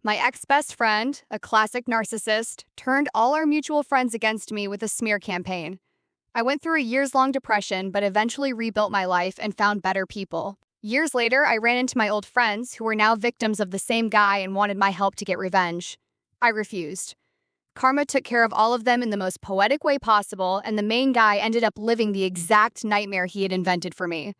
My ex-best friend, a classic narcissist, turned all our mutual friends against me with a smear campaign. I went through a years-long depression, but eventually rebuilt my life and found better people. Years later, I ran into my old friends who were now victims of the same guy and wanted my help to get revenge. I refused. Karma took care of all of them in the most poetic way possible, and the main guy ended up living the exact nightmare he had invented for me.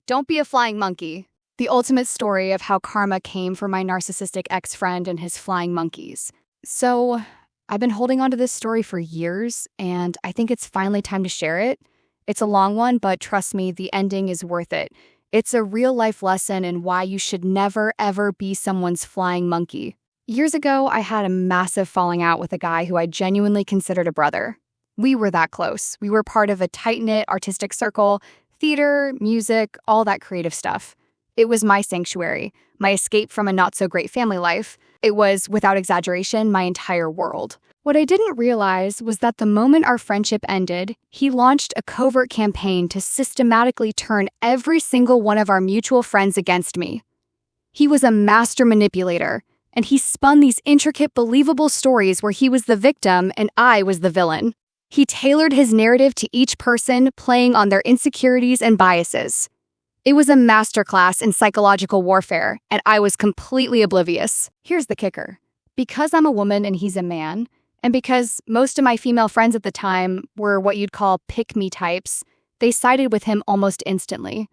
Don't be a flying monkey. The ultimate story of how karma came for my narcissistic ex-friend and his flying monkeys. So, I've been holding on to this story for years, and I think it's finally time to share it. It's a long one, but trust me, the ending is worth it. It's a real-life lesson in why you should never, ever be someone's flying monkey. Years ago, I had a massive falling out with a guy who I genuinely considered a brother. We were that close. We were part of a tight-knit artistic circle, theater, music, all that creative stuff. It was my sanctuary, my escape from a not-so-great family life. It was, without exaggeration, my entire world. What I didn't realize was that the moment our friendship ended, he launched a covert campaign to systematically turn every single one of our mutual friends against me. He was a master manipulator, and he spun these intricate, believable stories where he was the victim and I was the villain. He tailored his narrative to each person, playing on their insecurities and biases. It was a masterclass in psychological warfare, and I was completely oblivious. Here's the kicker. Because I'm a woman and he's a man, and because most of my female friends at the time were what you'd call pick-me types, they sided with him almost instantly.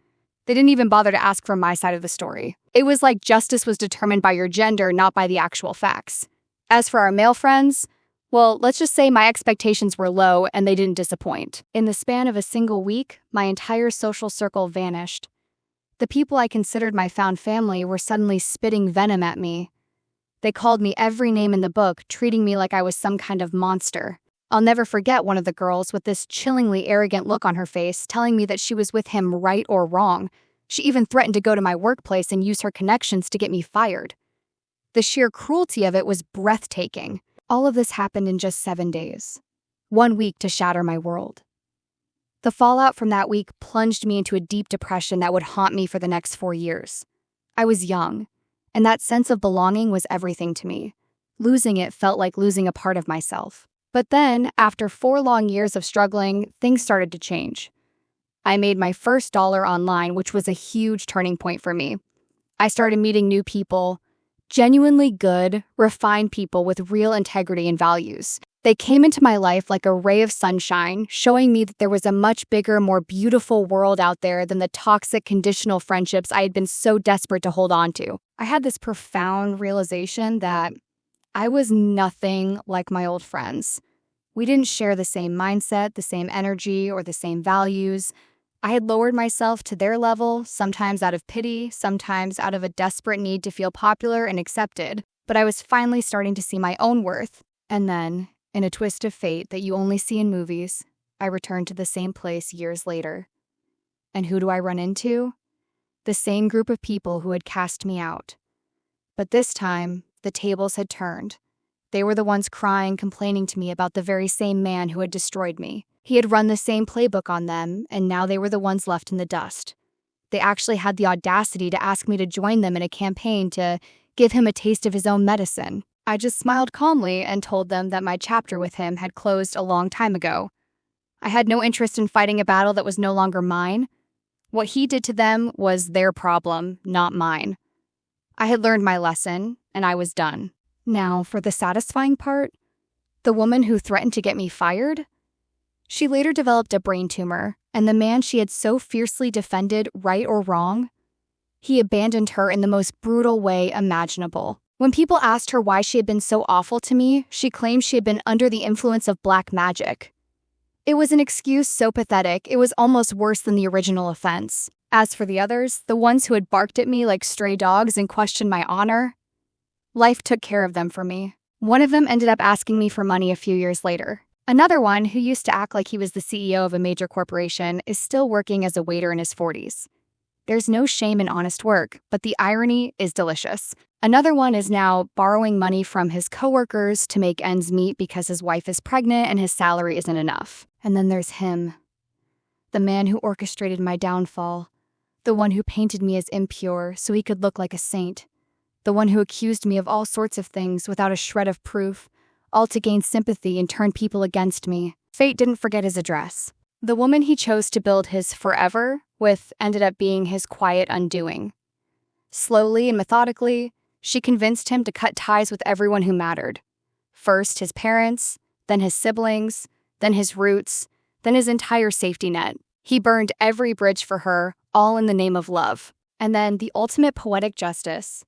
They didn't even bother to ask for my side of the story. It was like justice was determined by your gender, not by the actual facts. As for our male friends, well, let's just say my expectations were low and they didn't disappoint. In the span of a single week, my entire social circle vanished. The people I considered my found family were suddenly spitting venom at me. They called me every name in the book, treating me like I was some kind of monster. I'll never forget one of the girls with this chillingly arrogant look on her face, telling me that she was with him right or wrong. She even threatened to go to my workplace and use her connections to get me fired. The sheer cruelty of it was breathtaking. All of this happened in just 7 days. 1 week to shatter my world. The fallout from that week plunged me into a deep depression that would haunt me for the next 4 years. I was young, and that sense of belonging was everything to me. Losing it felt like losing a part of myself. But then, after 4 long years of struggling, things started to change. I made my first dollar online, which was a huge turning point for me. I started meeting new people, genuinely good, refined people with real integrity and values. They came into my life like a ray of sunshine, showing me that there was a much bigger, more beautiful world out there than the toxic, conditional friendships I had been so desperate to hold on to. I had this profound realization that I was nothing like my old friends. We didn't share the same mindset, the same energy, or the same values. I had lowered myself to their level, sometimes out of pity, sometimes out of a desperate need to feel popular and accepted. But I was finally starting to see my own worth. And then, in a twist of fate that you only see in movies, I returned to the same place years later. And who do I run into? The same group of people who had cast me out. But this time, the tables had turned. They were the ones crying, complaining to me about the very same man who had destroyed me. He had run the same playbook on them, and now they were the ones left in the dust. They actually had the audacity to ask me to join them in a campaign to give him a taste of his own medicine. I just smiled calmly and told them that my chapter with him had closed a long time ago. I had no interest in fighting a battle that was no longer mine. What he did to them was their problem, not mine. I had learned my lesson, and I was done. Now, for the satisfying part, the woman who threatened to get me fired? She later developed a brain tumor, and the man she had so fiercely defended, right or wrong, he abandoned her in the most brutal way imaginable. When people asked her why she had been so awful to me, she claimed she had been under the influence of black magic. It was an excuse so pathetic, it was almost worse than the original offense. As for the others, the ones who had barked at me like stray dogs and questioned my honor, life took care of them for me. One of them ended up asking me for money a few years later. Another one, who used to act like he was the CEO of a major corporation, is still working as a waiter in his 40s. There's no shame in honest work, but the irony is delicious. Another one is now borrowing money from his coworkers to make ends meet because his wife is pregnant and his salary isn't enough. And then there's him, the man who orchestrated my downfall, the one who painted me as impure so he could look like a saint. the one who accused me of all sorts of things without a shred of proof, all to gain sympathy and turn people against me. Fate didn't forget his address. The woman he chose to build his forever with ended up being his quiet undoing. Slowly and methodically, she convinced him to cut ties with everyone who mattered. First his parents, then his siblings, then his roots, then his entire safety net. He burned every bridge for her, all in the name of love. And then the ultimate poetic justice.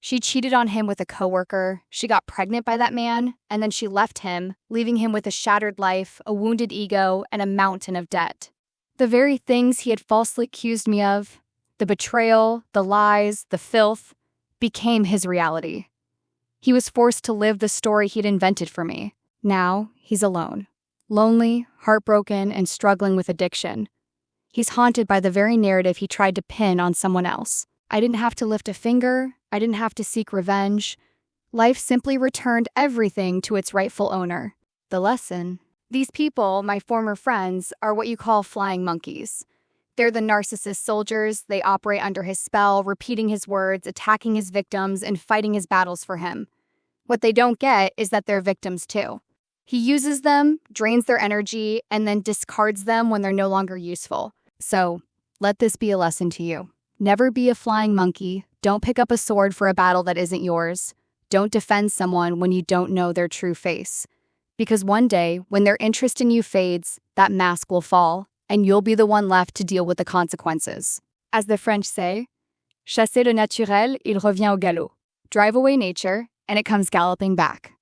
She cheated on him with a coworker, she got pregnant by that man, and then she left him, leaving him with a shattered life, a wounded ego, and a mountain of debt. The very things he had falsely accused me of, the betrayal, the lies, the filth, became his reality. He was forced to live the story he'd invented for me. Now, he's alone. Lonely, heartbroken, and struggling with addiction. He's haunted by the very narrative he tried to pin on someone else. I didn't have to lift a finger. I didn't have to seek revenge. Life simply returned everything to its rightful owner. The lesson. These people, my former friends, are what you call flying monkeys. They're the narcissist soldiers. They operate under his spell, repeating his words, attacking his victims, and fighting his battles for him. What they don't get is that they're victims too. He uses them, drains their energy, and then discards them when they're no longer useful. So, let this be a lesson to you. Never be a flying monkey. Don't pick up a sword for a battle that isn't yours. Don't defend someone when you don't know their true face. Because one day, when their interest in you fades, that mask will fall, and you'll be the one left to deal with the consequences. As the French say, chasser le naturel, il revient au galop. Drive away nature, and it comes galloping back.